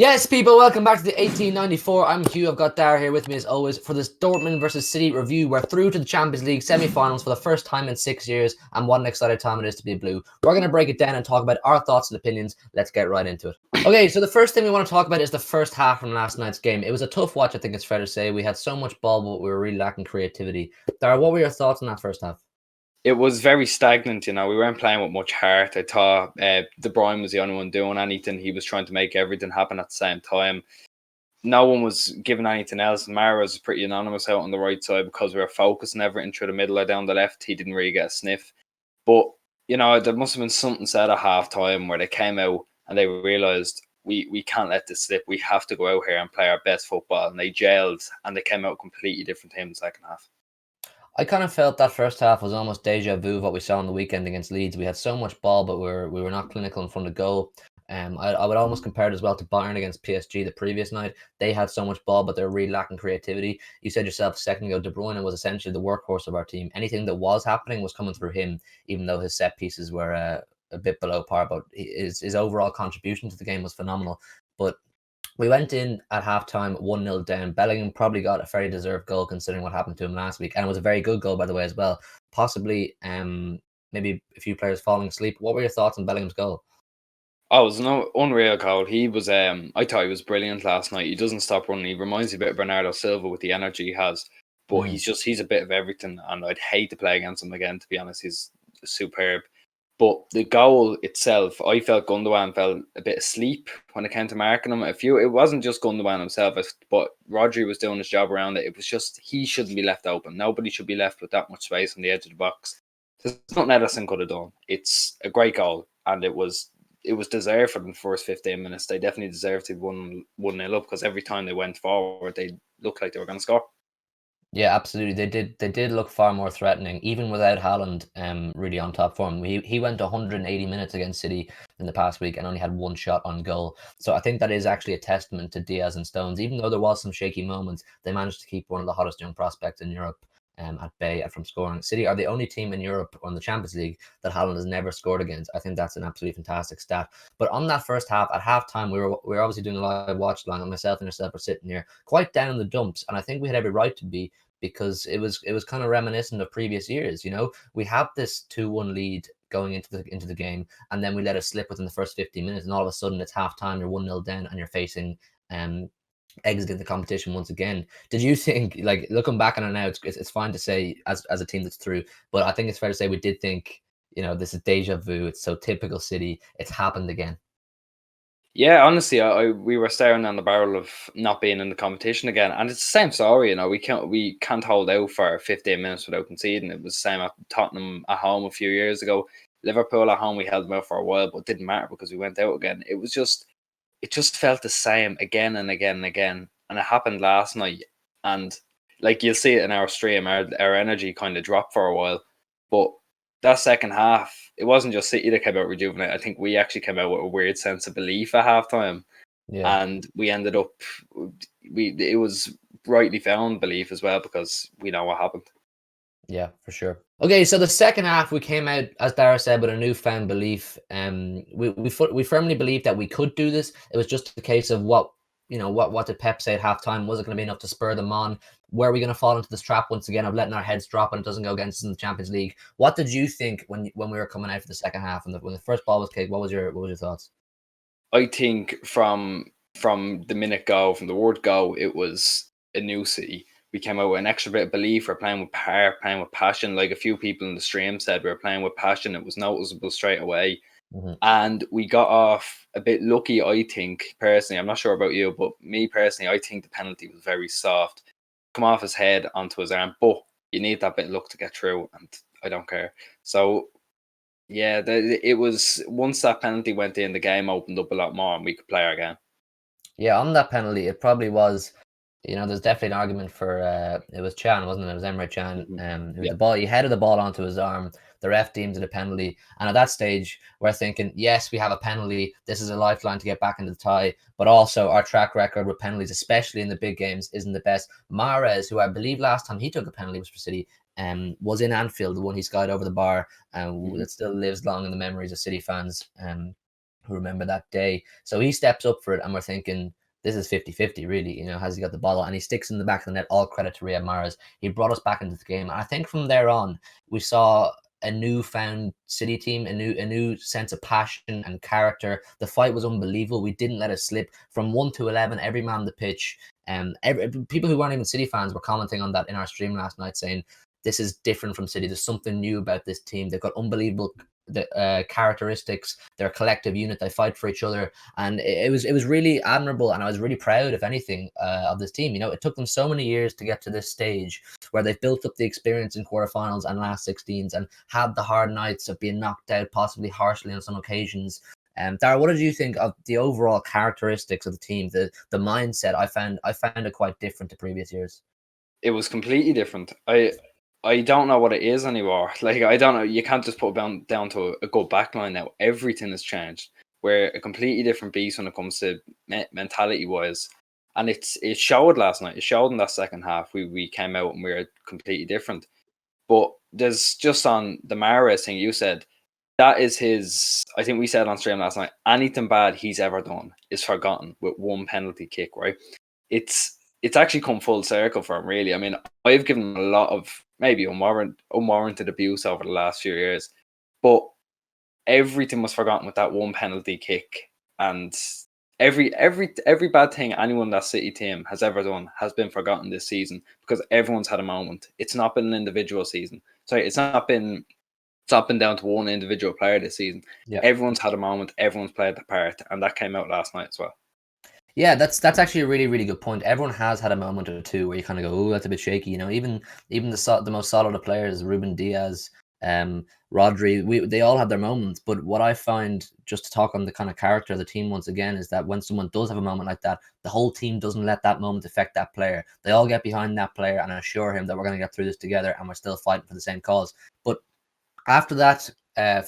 Yes, people, welcome back to the 1894. I'm Hugh. I've got Dara here with me as always for this Dortmund versus City review. We're through to the Champions League semi-finals for the first time in 6 years, and what an exciting time it is to be blue. We're going to break it down and talk about our thoughts and opinions. Let's get right into it. Okay, so the first thing we want to talk about is the first half from last night's game. It was a tough watch, I think it's fair to say. We had so much ball, but we were really lacking creativity. Dara, what were your thoughts on that first half? It was very stagnant, we weren't playing with much heart. I thought Bruyne was the only one doing anything. He was trying to make everything happen at the same time. No one was giving anything else. Mara was pretty anonymous out on the right side because we were focusing everything through the middle or down the left. He didn't really get a sniff. But, there must have been something said at half time where they came out and they realised we can't let this slip. We have to go out here and play our best football. And they gelled and they came out completely different team in the second half. I kind of felt that first half was almost deja vu of what we saw on the weekend against Leeds. We had so much ball, but we were not clinical in front of goal. I would almost compare it as well to Bayern against PSG the previous night. They had so much ball, but they're really lacking creativity. You said yourself a second ago, De Bruyne was essentially the workhorse of our team. Anything that was happening was coming through him, even though his set pieces were a bit below par. But his overall contribution to the game was phenomenal. But we went in at halftime 1-0 down. Bellingham probably got a very deserved goal considering what happened to him last week. And it was a very good goal, by the way, as well. Possibly maybe a few players falling asleep. What were your thoughts on Bellingham's goal? Oh, it was an unreal goal. He was, I thought he was brilliant last night. He doesn't stop running. He reminds me a bit of Bernardo Silva with the energy he has. But he's a bit of everything. And I'd hate to play against him again, to be honest. He's superb. But the goal itself, I felt Gundogan fell a bit asleep when it came to marking him. It wasn't just Gundogan himself, but Rodri was doing his job around it. It was just, he shouldn't be left open. Nobody should be left with that much space on the edge of the box. There's nothing Ederson could have done. It's a great goal, and it was deserved for the first 15 minutes. They definitely deserved to 1-0 up because every time they went forward, they looked like they were going to score. Yeah, absolutely. They did look far more threatening, even without Haaland really on top form. He went 180 minutes against City in the past week and only had one shot on goal. So I think that is actually a testament to Diaz and Stones. Even though there was some shaky moments, they managed to keep one of the hottest young prospects in Europe at bay from scoring. City are the only team in Europe on the Champions League that Haaland has never scored against. I think that's an absolutely fantastic stat. But on that first half, at halftime, we were obviously doing a live watch along, and myself and yourself were sitting here quite down in the dumps, and I think we had every right to be, because it was kind of reminiscent of previous years. We have this 2-1 lead going into the game, and then we let it slip within the first 15 minutes, and all of a sudden it's halftime, you're 1-0 down, and you're facing exiting the competition once again. Did you think, like, looking back on it now, it's fine to say as a team that's through, but I think it's fair to say we did think, this is deja vu. It's so typical City. It's happened again. Yeah, honestly, we were staring down the barrel of not being in the competition again, and it's the same story. We can't hold out for 15 minutes without conceding. It was the same at Tottenham at home a few years ago. Liverpool at home, we held them out for a while, but it didn't matter because we went out again. It just felt the same again and again and again, and it happened last night. And like, you'll see it in our stream, our energy kind of dropped for a while, but that second half, it wasn't just City that came out rejuvenated. I think we actually came out with a weird sense of belief at halftime. Yeah. And we ended up, it was rightly found belief as well, because we know what happened. Yeah, for sure. Okay, so the second half, we came out, as Dara said, with a newfound belief. We firmly believed that we could do this. It was just a case of what did Pep say at halftime? Was it going to be enough to spur them on? Were we going to fall into this trap once again of letting our heads drop and it doesn't go against us in the Champions League? What did you think when we were coming out for the second half and when the first ball was kicked? What was your thoughts? I think from the minute go, from the word go, it was a new City. We came out with an extra bit of belief. We're playing with heart, playing with passion. Like a few people in the stream said, we were playing with passion. It was noticeable straight away. Mm-hmm. And we got off a bit lucky, I think, personally. I'm not sure about you, but me personally, I think the penalty was very soft. Come off his head onto his arm, but you need that bit of luck to get through, and I don't care. So, yeah, it was, once that penalty went in, the game opened up a lot more and we could play our game. Yeah, on that penalty, it probably was, there's definitely an argument for, it was Can, wasn't it? It was Emre Can. The ball, he headed the ball onto his arm. The ref deemed it a penalty. And at that stage, we're thinking, yes, we have a penalty. This is a lifeline to get back into the tie. But also, our track record with penalties, especially in the big games, isn't the best. Mahrez, who I believe last time he took a penalty was for City, was in Anfield, the one he skied over the bar, that still lives long in the memories of City fans. who remember that day. So he steps up for it, and we're thinking, this is 50-50, really. You know, has he got the ball? And he sticks in the back of the net. All credit to Riyad Mahrez. He brought us back into the game. And I think from there on, we saw a newfound City team, a new sense of passion and character. The fight was unbelievable. We didn't let it slip. From 1 to 11, every man on the pitch. People who weren't even City fans were commenting on that in our stream last night, saying this is different from City. There's something new about this team. They've got unbelievable characteristics. They're a collective unit. They fight for each other, and it was really admirable. And I was really proud, if anything, of this team. You know, it took them so many years to get to this stage where they've built up the experience in quarterfinals and last 16s, and had the hard nights of being knocked out, possibly harshly on some occasions. Dara, what did you think of the overall characteristics of the team, the mindset? I found it quite different to previous years. It was completely different. I don't know what it is anymore. Like, I don't know. You can't just put it down to a good backline now. Everything has changed. We're a completely different beast when it comes to mentality wise, and it showed last night. It showed in that second half. We came out and we were completely different. But there's just on the Mahrez thing you said. That is his. I think we said on stream last night. Anything bad he's ever done is forgotten with one penalty kick. Right? It's actually come full circle for him. Really. I mean, I've given him a lot of maybe unwarranted abuse over the last few years, but everything was forgotten with that one penalty kick, and every bad thing anyone in that City team has ever done has been forgotten this season, because everyone's had a moment. It's not been an individual season. Sorry, it's not been down to one individual player this season. Yeah. Everyone's had a moment. Everyone's played their part, and that came out last night as well. Yeah, that's actually a really, really good point. Everyone has had a moment or two where you kind of go, "Oh, that's a bit shaky." You know, even the most solid of players, Ruben Diaz, Rodri, they all have their moments. But what I find, just to talk on the kind of character of the team once again, is that when someone does have a moment like that, the whole team doesn't let that moment affect that player. They all get behind that player and assure him that we're going to get through this together, and we're still fighting for the same cause. But after that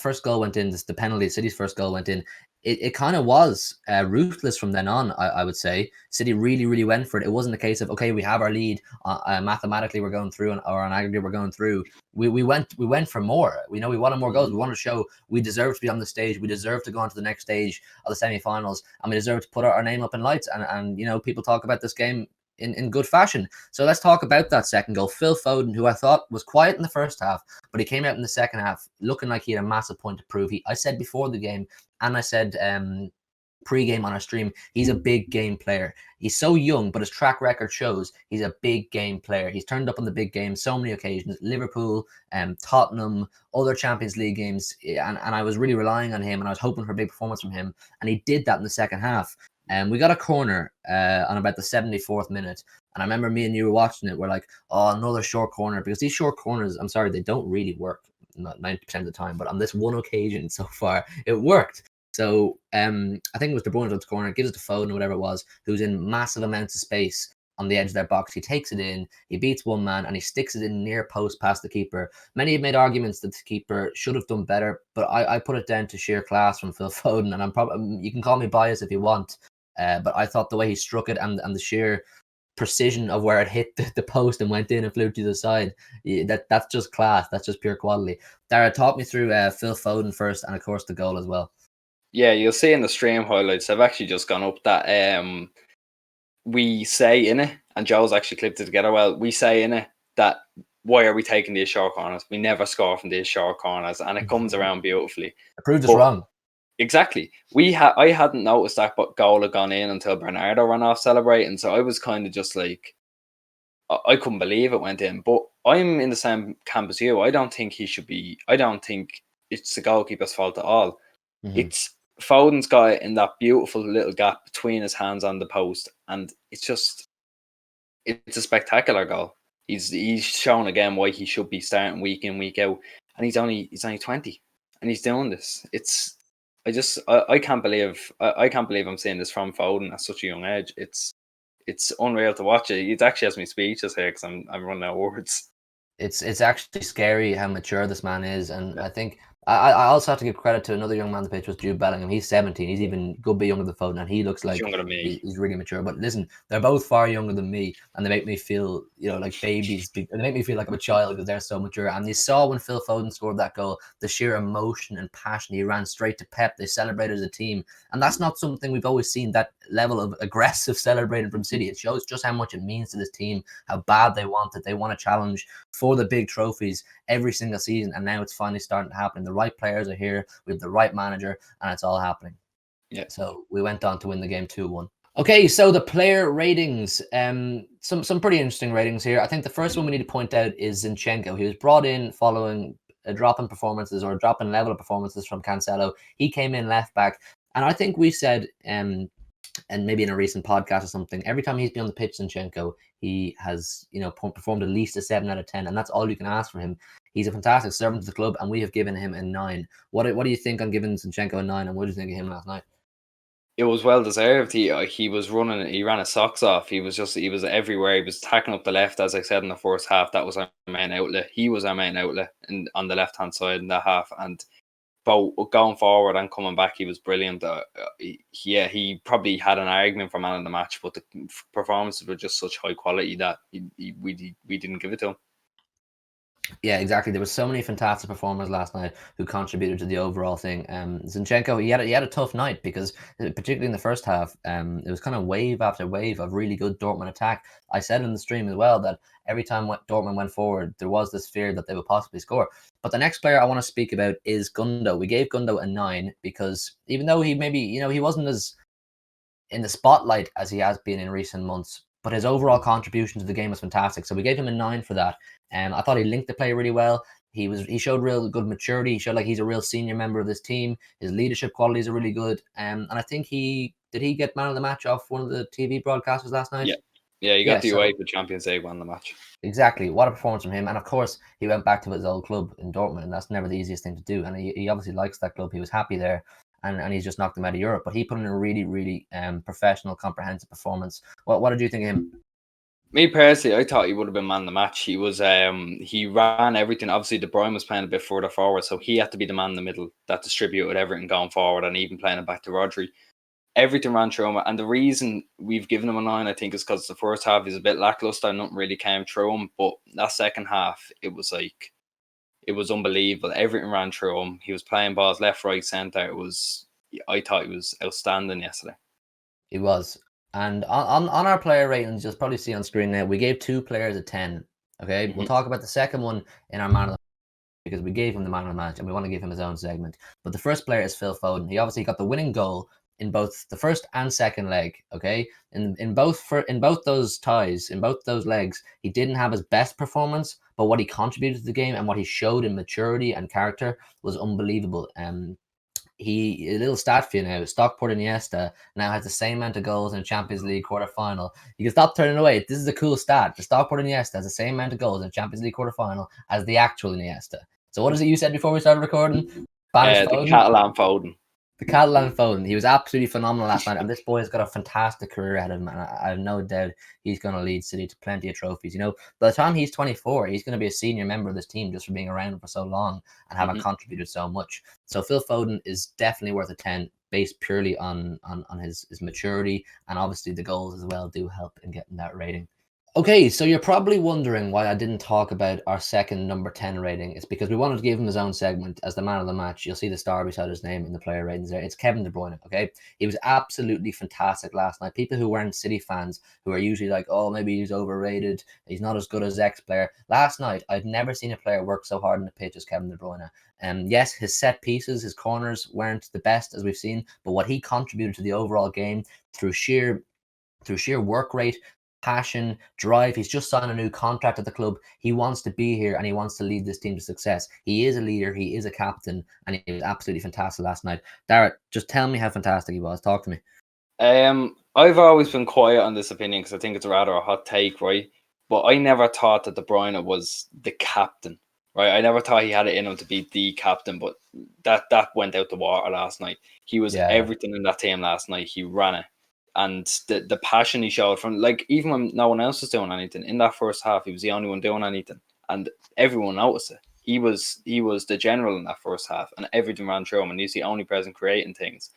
first goal went in, the penalty, City's first goal went in, it kind of was ruthless from then on, I would say. City really, really went for it. It wasn't a case of, okay, we have our lead, mathematically we're going through, or on aggregate we're going through. We went for more. We wanted more goals. We wanted to show we deserve to be on the stage. We deserve to go on to the next stage of the semi-finals, and we deserve to put our name up in lights. And you know, people talk about this game in good fashion. So let's talk about that second goal. Phil Foden, who I thought was quiet in the first half, but he came out in the second half looking like he had a massive point to prove. I said before the game, and I said pre-game on our stream, he's a big game player. He's so young, but his track record shows he's a big game player. He's turned up on the big game so many occasions. Liverpool, Tottenham, other Champions League games, and I was really relying on him, and I was hoping for a big performance from him, and he did that in the second half. We got a corner on about the 74th minute. And I remember me and you were watching it. We're like, oh, another short corner. Because these short corners, I'm sorry, they don't really work, not 90% of the time. But on this one occasion so far, it worked. So I think it was De Bruyne's corner. It gives it to Foden or whatever it was, who's in massive amounts of space on the edge of their box. He takes it in, he beats one man, and he sticks it in near post past the keeper. Many have made arguments that the keeper should have done better, but I put it down to sheer class from Phil Foden. And I'm probably, you can call me biased if you want, but I thought the way he struck it and the sheer precision of where it hit the post and went in and flew to the side, that's just class. That's just pure quality. Dara, talk me through Phil Foden first, and of course the goal as well. Yeah, you'll see in the stream highlights, I've actually just gone up that we say in it, and Joe's actually clipped it together well, we say in it that why are we taking these short corners? We never score from these short corners, and it comes around beautifully. It proved us wrong. Exactly. I hadn't noticed that goal had gone in until Bernardo ran off celebrating, so I was kind of just like, I couldn't believe it went in. But I'm in the same camp as you. I don't think it's the goalkeeper's fault at all. Mm-hmm. It's Foden's got it in that beautiful little gap between his hands on the post, and it's a spectacular goal. He's shown again why he should be starting week in, week out, and he's only 20, and he's doing this. I can't believe I'm saying this from Foden at such a young age. It's unreal to watch it. It actually has me speechless here because I'm running out of words. It's actually scary how mature this man is, and I think I also have to give credit to another young man on the pitch was Jude Bellingham. He's 17. He's even good bit younger than Foden, and he looks He's like younger than me. he's really mature. But listen, they're both far younger than me, and they make me feel, like babies. They make me feel like I'm a child because they're so mature. And you saw when Phil Foden scored that goal, the sheer emotion and passion. He ran straight to Pep. They celebrated as a team, and that's not something we've always seen. That level of aggressive celebrating from City. It shows just how much it means to this team, how bad they want it. They want to challenge for the big trophies every single season, and now it's finally starting to happen. The right players are here, we have the right manager, and it's all happening. Yeah. So we went on to win the game 2-1. Okay, so the player ratings, some pretty interesting ratings here. I think the first one we need to point out is Zinchenko. He was brought in following a drop in performances or a drop in level of performances from Cancelo. He came in left back, and I think we said, and maybe in a recent podcast or something, every time he's been on the pitch, Zinchenko, he has, performed at least a 7 out of 10, and that's all you can ask for him. He's a fantastic servant to the club, and we have given him a 9. What do you think on giving Zinchenko a 9, and what do you think of him last night? It was well deserved. He was running. He ran his socks off. He was everywhere. He was tacking up the left, as I said in the first half. That was our main outlet. He was our main outlet on the left hand side in that half. And both going forward and coming back, he was brilliant. He probably had an argument for man of the match, but the performances were just such high quality that we didn't give it to him. Yeah, exactly. There were so many fantastic performers last night who contributed to the overall thing. Zinchenko, he had a tough night because, particularly in the first half, it was kind of wave after wave of really good Dortmund attack. I said in the stream as well that every time Dortmund went forward, there was this fear that they would possibly score. But the next player I want to speak about is Gundo. We gave Gundo a 9 because even though he maybe, he wasn't as in the spotlight as he has been in recent months, but his overall contribution to the game was fantastic. So we gave him a 9 for that. I thought he linked the play really well. He showed real good maturity. He showed like he's a real senior member of this team. His leadership qualities are really good. And I think he get man of the match off one of the TV broadcasters last night. Yeah, he got the UEFA Champions League won the match. Exactly. What a performance from him. And of course, he went back to his old club in Dortmund, and that's never the easiest thing to do. And he obviously likes that club. He was happy there, and he's just knocked them out of Europe. But he put in a really, really professional, comprehensive performance. What did you think of him? Me personally, I thought he would have been man of the match. He was he ran everything. Obviously, Bruyne was playing a bit further forward, so he had to be the man in the middle that distributed everything going forward, and even playing it back to Rodri. Everything ran through him, and the reason we've given him a 9, I think, is because the first half is a bit lackluster and nothing really came through him. But that second half, it was unbelievable. Everything ran through him. He was playing balls left, right, centre. I thought he was outstanding yesterday. He was. And on our player ratings, you'll probably see on screen now, we gave 2 players a 10. Okay, we'll talk about the second one in our man of the match because we gave him the man of the match and we want to give him his own segment. But the first player is Phil Foden. He obviously got the winning goal in both the first and second leg. Okay, in both those ties, in both those legs, he didn't have his best performance, but what he contributed to the game and what he showed in maturity and character was unbelievable. A little stat for you now. Stockport Iniesta now has the same amount of goals in a Champions League quarterfinal. You can stop turning away. This is a cool stat. The Stockport Iniesta has the same amount of goals in a Champions League quarterfinal as the actual Iniesta. So what is it you said before we started recording? Spanish Foden? The Catalan Foden. The Catalan Foden. He was absolutely phenomenal last night, and this boy has got a fantastic career ahead of him, and I have no doubt he's going to lead City to plenty of trophies. By the time he's 24, he's going to be a senior member of this team just for being around for so long and having contributed so much. So Phil Foden is definitely worth a 10, based purely on his maturity, and obviously the goals as well do help in getting that rating. Okay, so you're probably wondering why I didn't talk about our second number 10 rating. It's because we wanted to give him his own segment as the man of the match. You'll see the star beside his name in the player ratings there. It's Kevin De Bruyne, okay? He was absolutely fantastic last night. People who weren't City fans, who are usually like, oh, maybe he's overrated, he's not as good as X player. Last night, I've never seen a player work so hard in the pitch as Kevin De Bruyne. Yes, his set pieces, his corners weren't the best as we've seen, but what he contributed to the overall game through sheer work rate, passion, drive. He's just signed a new contract at the club. He wants to be here and he wants to lead this team to success. He is a leader. He is a captain, and he was absolutely fantastic last night. Darrett, just tell me how fantastic he was. Talk to me. I've always been quiet on this opinion because I think it's rather a hot take, right? But I never thought that De Bruyne was the captain, right? I never thought he had it in him to be the captain, but that went out the water last night. He was everything in that team last night. He ran it. And the passion he showed from, like, even when no one else was doing anything in that first half, he was the only one doing anything, and everyone noticed it. he was the general in that first half, and everything ran through him, and he's the only person creating things.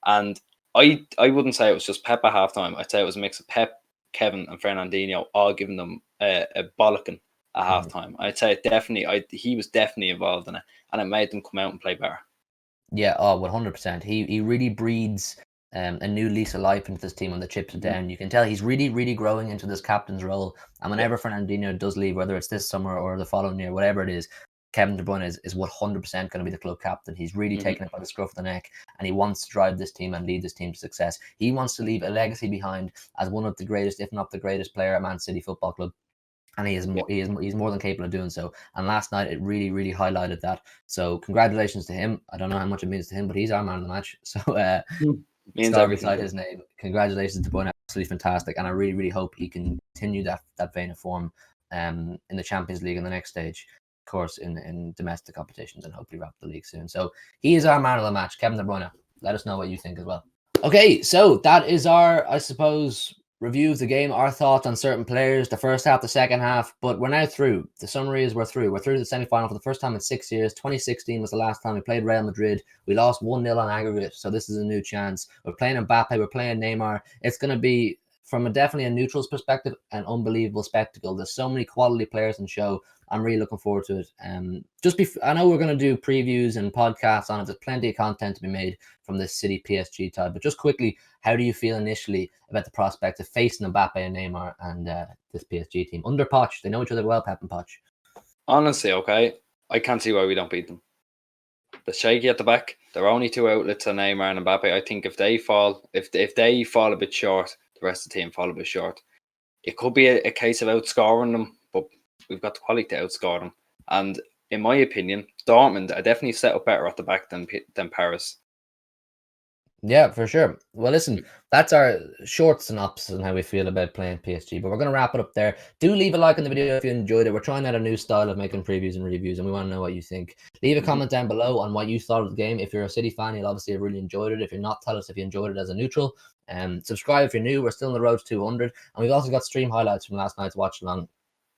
And I wouldn't say it was just Pep at halftime. I'd say it was a mix of Pep, Kevin, and Fernandinho all giving them a bollocking at halftime. I'd say he was definitely involved in it, and it made them come out and play better. Yeah, 100%. He really breeds a new lease of life into this team when the chips are down. You can tell he's really, really growing into this captain's role. And whenever Fernandinho does leave, whether it's this summer or the following year, whatever it is, Kevin De Bruyne is 100% going to be the club captain. He's really taking it by the scruff of the neck, and he wants to drive this team and lead this team to success. He wants to leave a legacy behind as one of the greatest, if not the greatest player at Man City Football Club. And he's more than capable of doing so. And last night it really, really highlighted that. So congratulations to him. I don't know how much it means to him, but he's our man of the match. So means star everything beside his name. Congratulations to Bruyne. Absolutely fantastic. And I really, really hope he can continue that vein of form in the Champions League in the next stage. Of course, in domestic competitions, and hopefully wrap the league soon. So he is our man of the match, Kevin De Bruyne. Let us know what you think as well. Okay, so that is our, I suppose, review of the game, our thoughts on certain players, the first half, the second half, but we're now through. The summary is we're through. We're through the semi-final for the first time in 6 years. 2016 was the last time we played Real Madrid. We lost 1-0 on aggregate, so this is a new chance. We're playing Mbappe, we're playing Neymar. It's going to be, from definitely a neutral's perspective, an unbelievable spectacle. There's so many quality players in show. I'm really looking forward to it. I know we're going to do previews and podcasts on it. There's plenty of content to be made from this City PSG tie. But just quickly, how do you feel initially about the prospect of facing Mbappe and Neymar and this PSG team under Poch? They know each other well, Pep and Poch. Honestly, okay, I can't see why we don't beat them. The shaky at the back. There are only two outlets on Neymar and Mbappe. I think if they fall a bit short, the rest of the team fall a bit short. It could be a case of outscoring them, but we've got the quality to outscore them. And in my opinion, Dortmund are definitely set up better at the back than Paris. Yeah, for sure. Well, listen, that's our short synopsis on how we feel about playing PSG, but we're going to wrap it up there. Do leave a like on the video if you enjoyed it. We're trying out a new style of making previews and reviews, and we want to know what you think. Leave a comment down below on what you thought of the game. If you're a City fan, you'll obviously have really enjoyed it. If you're not, tell us if you enjoyed it as a neutral. Subscribe if you're new. We're still on the road to 200, and we've also got stream highlights from last night's watch along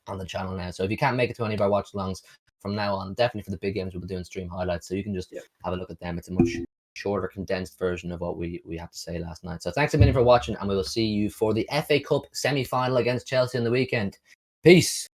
on the channel now. So if you can't make it to any of our watch alongs from now on, definitely for the big games, we'll be doing stream highlights, so you can just have a look at them. It's a much shorter, condensed version of what we had to say last night. So thanks a million for watching, and we will see you for the FA Cup semi-final against Chelsea in the weekend. Peace.